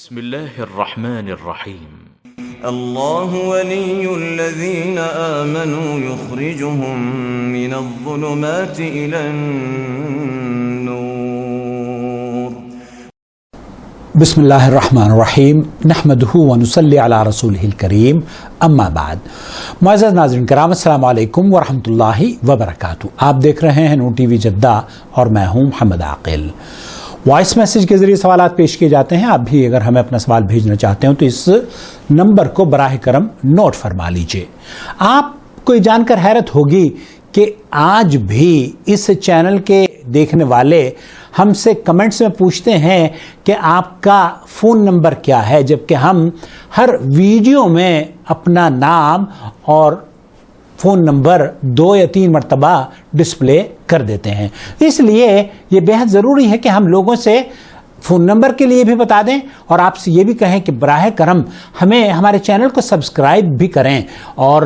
بسم الله الرحمن الرحيم الله ولي الذين آمنوا يخرجهم من الظلمات إلى النور بسم الله الرحمن الرحیم نحمده ونصلی علی رسوله الکریم اما بعد. معزز ناظرین کرام، السلام علیکم ورحمۃ اللہ وبرکاتہ. آپ دیکھ رہے ہیں نون ٹی وی جدہ اور میں ہوں محمد عاقل. وائس میسیج کے ذریعے سوالات پیش کیے جاتے ہیں. آپ بھی اگر ہمیں اپنا سوال بھیجنا چاہتے ہوں تو اس نمبر کو براہ کرم نوٹ فرما لیجئے. آپ کو یہ جان کر حیرت ہوگی کہ آج بھی اس چینل کے دیکھنے والے ہم سے کمنٹس میں پوچھتے ہیں کہ آپ کا فون نمبر کیا ہے، جبکہ ہم ہر ویڈیو میں اپنا نام اور فون نمبر 2 یا 3 مرتبہ ڈسپلے کر دیتے ہیں. اس لیے یہ بہت ضروری ہے کہ ہم لوگوں سے فون نمبر کے لیے بھی بتا دیں اور آپ سے یہ بھی کہیں کہ براہ کرم ہمیں ہمارے چینل کو سبسکرائب بھی کریں اور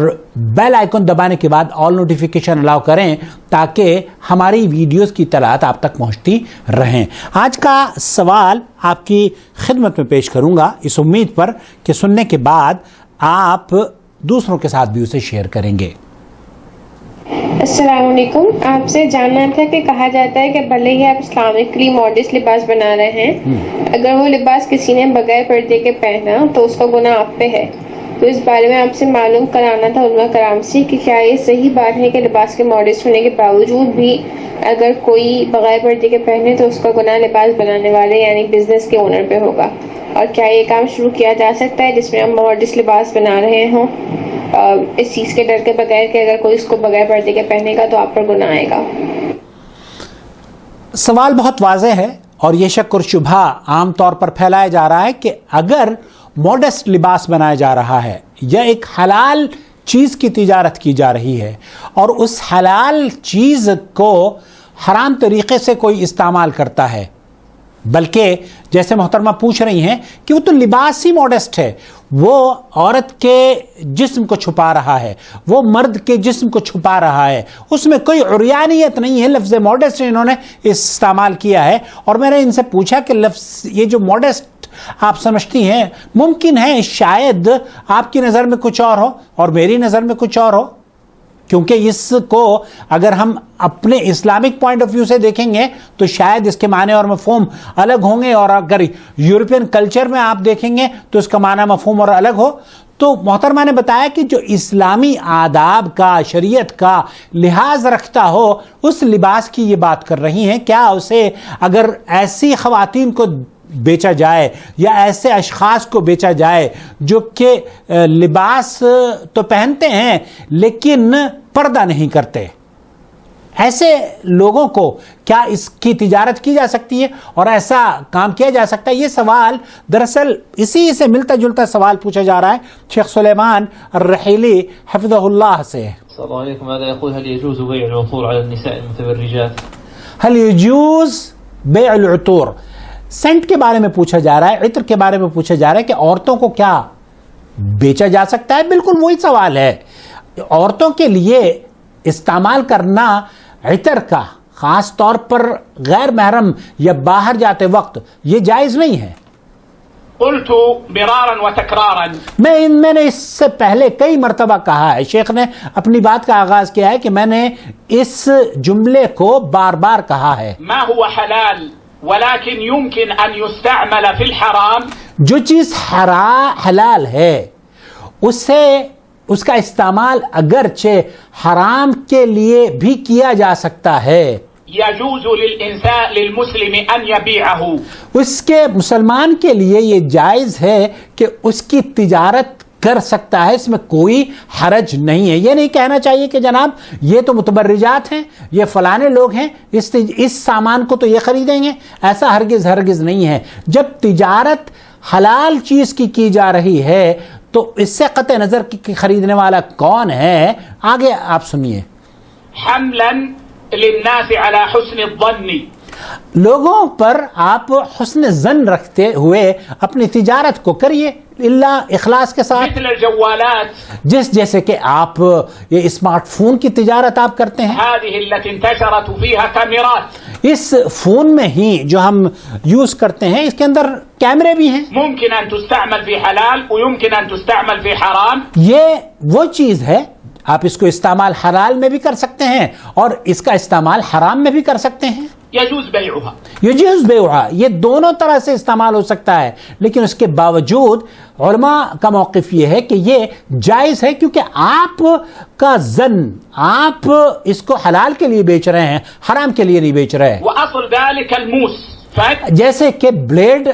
بیل آئیکن دبانے کے بعد آل نوٹیفیکیشن الاؤ کریں تاکہ ہماری ویڈیوز کی اطلاعات آپ تک پہنچتی رہیں. آج کا سوال آپ کی خدمت میں پیش کروں گا اس امید پر کہ سننے کے بعد آپ دوسروں کے ساتھ بھی اسے شیئر کریں گے. السلام علیکم. آپ سے جاننا تھا کہ کہا جاتا ہے کہ بھلے ہی آپ اسلامکلی ماڈسٹ لباس بنا رہے ہیں، اگر وہ لباس کسی نے بغیر پردے کے پہنا تو اس کا گناہ آپ پہ ہے. تو اس بارے میں آپ سے معلوم کرانا تھا علماء کرام سے کہ کیا یہ صحیح بات ہے کہ لباس کے ماڈسٹ ہونے کے باوجود بھی اگر کوئی بغیر پردے کے پہنے تو اس کا گناہ لباس بنانے والے یعنی بزنس کے اونر پہ ہوگا، اور کیا یہ کام شروع کیا جا سکتا ہے جس میں ہم ماڈسٹ لباس بنا رہے ہوں اس چیز کے ڈر کے بغیر کہ اگر کوئی اس کو بغیر پردے کے پہنے گا تو آپ پر گناہ آئے گا؟ سوال بہت واضح ہے اور یہ شک اور شبہ عام طور پر پھیلایا جا رہا ہے کہ اگر ماڈسٹ لباس بنایا جا رہا ہے یا ایک حلال چیز کی تجارت کی جا رہی ہے اور اس حلال چیز کو حرام طریقے سے کوئی استعمال کرتا ہے، بلکہ جیسے محترمہ پوچھ رہی ہیں کہ وہ تو لباس ہی ماڈسٹ ہے، وہ عورت کے جسم کو چھپا رہا ہے، وہ مرد کے جسم کو چھپا رہا ہے، اس میں کوئی عریانیت نہیں ہے، لفظ ماڈسٹ انہوں نے استعمال کیا ہے. اور میں نے ان سے پوچھا کہ لفظ یہ جو ماڈسٹ آپ سمجھتی ہیں، ممکن ہے شاید آپ کی نظر میں کچھ اور ہو اور میری نظر میں کچھ اور ہو، کیونکہ اس کو اگر ہم اپنے اسلامک پوائنٹ آف ویو سے دیکھیں گے تو شاید اس کے معنی اور مفہوم الگ ہوں گے، اور اگر یورپین کلچر میں آپ دیکھیں گے تو اس کا معنی مفہوم اور الگ ہو. تو محترمہ نے بتایا کہ جو اسلامی آداب کا، شریعت کا لحاظ رکھتا ہو اس لباس کی یہ بات کر رہی ہیں. کیا اسے اگر ایسی خواتین کو بیچا جائے یا ایسے اشخاص کو بیچا جائے جو کہ لباس تو پہنتے ہیں لیکن پردہ نہیں کرتے، ایسے لوگوں کو کیا اس کی تجارت کی جا سکتی ہے اور ایسا کام کیا جا سکتا ہے؟ یہ سوال دراصل اسی سے ملتا جلتا سوال پوچھا جا رہا ہے شیخ سلیمان الرحیلی حفظہ اللہ سے. السلام علیکم. هذا يقول هل يجوز بيع العطور على النساء المتبرجات؟ هل يجوز بيع العطور؟ سینٹ کے بارے میں پوچھا جا رہا ہے، عطر کے بارے میں پوچھا جا رہا ہے کہ عورتوں کو کیا بیچا جا سکتا ہے. بالکل وہی سوال ہے. عورتوں کے لیے استعمال کرنا عطر کا خاص طور پر غیر محرم یا باہر جاتے وقت یہ جائز نہیں ہے. قلت مرارا وتکرارا، میں نے اس سے پہلے کئی مرتبہ کہا ہے، شیخ نے اپنی بات کا آغاز کیا ہے کہ میں نے اس جملے کو بار بار کہا ہے. ما هو حلال ولكن يمكن ان يستعمل في الحرام. جو چیز حلال ہے اس کا استعمال اگرچہ حرام کے لیے بھی کیا جا سکتا ہے. يجوز للمسلم ان يبيعه، اس کے مسلمان کے لیے یہ جائز ہے کہ اس کی تجارت کر سکتا ہے، اس میں کوئی حرج نہیں ہے. یہ نہیں کہنا چاہیے کہ جناب یہ تو متبرجات ہیں، یہ فلانے لوگ ہیں، اس سامان کو تو یہ خریدیں گے. ایسا ہرگز نہیں ہے. جب تجارت حلال چیز کی جا رہی ہے تو اس سے قطع نظر کی خریدنے والا کون ہے. آگے آپ سنیے. حملا للناس على حسن الظن، لوگوں پر آپ حسن ظن رکھتے ہوئے اپنی تجارت کو کریے. اللہ اخلاص کے ساتھ. مثل الجوالات جیسے کہ آپ یہ اسمارٹ فون کی تجارت آپ کرتے ہیں. هذه التي انتشرت فيها كاميرات. اس فون میں ہی جو ہم یوز کرتے ہیں اس کے اندر کیمرے بھی ہیں. ممكن ان تستعمل في حلال ويمكن ان تستعمل في حرام. یہ وہ چیز ہے آپ اس کو استعمال حلال میں بھی کر سکتے ہیں اور اس کا استعمال حرام میں بھی کر سکتے ہیں. يجوز بيعها. یجوز بیعها، یہ دونوں طرح سے استعمال ہو سکتا ہے، لیکن اس کے باوجود علماء کا موقف یہ ہے کہ یہ جائز ہے کیونکہ آپ کا ظن آپ اس کو حلال کے لیے بیچ رہے ہیں، حرام کے لیے نہیں بیچ رہے. واصل ذلك الموس. جیسے کہ بلیڈ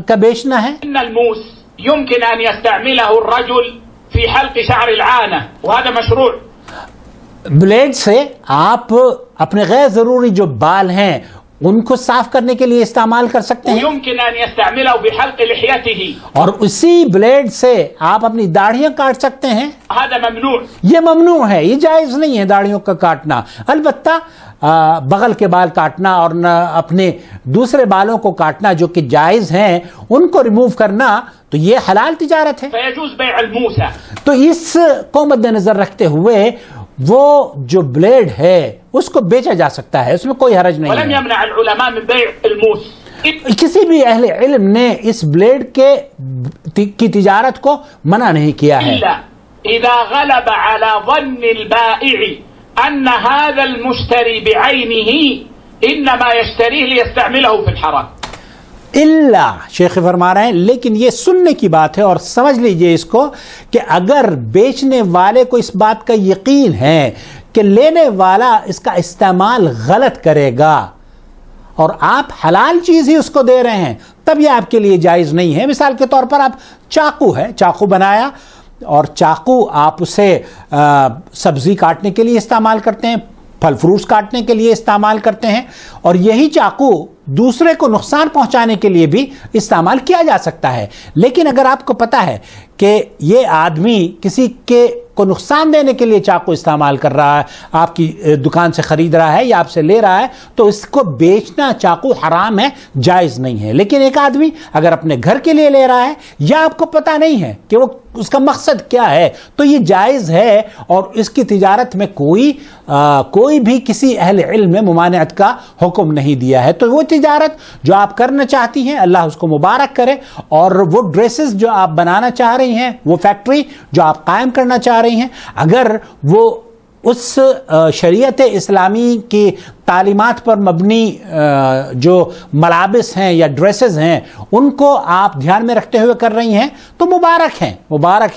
کا بیچنا ہے. ان الموس يمكن ان يستعمله الرجل في حلق شعر العانة وهذا مشروع. بلیڈ سے آپ اپنے غیر ضروری جو بال ہیں ان کو صاف کرنے کے لیے استعمال کر سکتے ہیں. ويمكن ان يستعمله بحلق لحيته. اور اسی بلیڈ سے آپ اپنی داڑھیاں کاٹ سکتے ہیں. هذا ممنوع. یہ ممنوع ہے، یہ جائز نہیں ہے داڑھیوں کا کاٹنا. البتہ بغل کے بال کاٹنا اور نہ اپنے دوسرے بالوں کو کاٹنا جو کہ جائز ہیں ان کو ریموو کرنا تو یہ حلال تجارت ہے. فيجوز بيع الموسى. تو اس کو مد نظر رکھتے ہوئے وہ جو بلیڈ ہے اس کو بیچا جا سکتا ہے، اس میں کوئی حرج نہیں ولم ہے. يمنع العلماء من بيع الموس. کسی بھی اہل علم نے اس بلیڈ کی تجارت کو منع نہیں کیا ہے. إلا إذا غلب على ظن البائع أن هذا المشتري بعينه إنما يشتريه ليستعمله في الحرام. اللہ شیخ فرما رہے ہیں لیکن یہ سننے کی بات ہے اور سمجھ لیجئے اس کو کہ اگر بیچنے والے کو اس بات کا یقین ہے کہ لینے والا اس کا استعمال غلط کرے گا اور آپ حلال چیز ہی اس کو دے رہے ہیں تب یہ آپ کے لیے جائز نہیں ہے. مثال کے طور پر آپ چاقو ہے، چاقو بنایا اور چاقو آپ اسے سبزی کاٹنے کے لیے استعمال کرتے ہیں، پھل فروٹس کاٹنے کے لیے استعمال کرتے ہیں، اور یہی چاقو دوسرے کو نقصان پہنچانے کے لیے بھی استعمال کیا جا سکتا ہے. لیکن اگر آپ کو پتا ہے کہ یہ آدمی کسی کو نقصان دینے کے لیے چاقو استعمال کر رہا ہے، آپ کی دکان سے خرید رہا ہے یا آپ سے لے رہا ہے، تو اس کو بیچنا چاقو حرام ہے، جائز نہیں ہے. لیکن ایک آدمی اگر اپنے گھر کے لیے لے رہا ہے یا آپ کو پتا نہیں ہے کہ وہ اس کا مقصد کیا ہے تو یہ جائز ہے اور اس کی تجارت میں کوئی بھی کسی اہل علم میں ممانعت کا حکم نہیں دیا ہے. تو وہ تجارت جو آپ کرنا چاہتی ہیں اللہ اس کو مبارک کرے، اور وہ ڈریسز جو آپ بنانا چاہ رہی ہیں، وہ فیکٹری جو آپ قائم کرنا چاہ رہی ہیں، اگر وہ اس شریعت اسلامی کی تعلیمات پر مبنی جو ملابس ہیں یا ڈریسز ہیں ان کو آپ دھیان میں رکھتے ہوئے کر رہی ہیں تو مبارک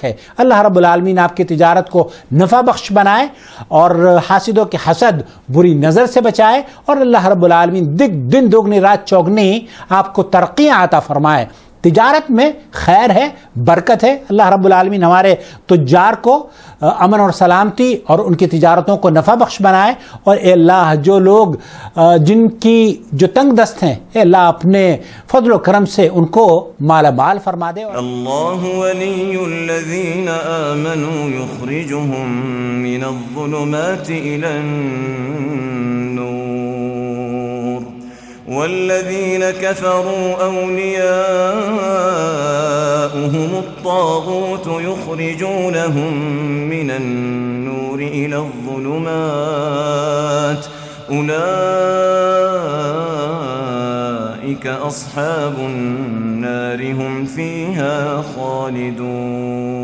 ہے. اللہ رب العالمین آپ کی تجارت کو نفع بخش بنائے اور حاسدوں کے حسد بری نظر سے بچائے، اور اللہ رب العالمین دن دوگنی رات چوگنی آپ کو ترقیاں عطا فرمائے. تجارت میں خیر ہے، برکت ہے. اللہ رب العالمین ہمارے تجار کو امن اور سلامتی اور ان کی تجارتوں کو نفع بخش بنائے، اور اے اللہ جو لوگ جن کی جو تنگ دست ہیں اے اللہ اپنے فضل و کرم سے ان کو مالا مال فرما دے. اللہ ولی الذین آمنوا یخرجهم من الظلمات الى النور والذين كفروا أولياؤهم الطاغوت يخرجونهم من النور إلى الظلمات أولئك أصحاب النار هم فيها خالدون.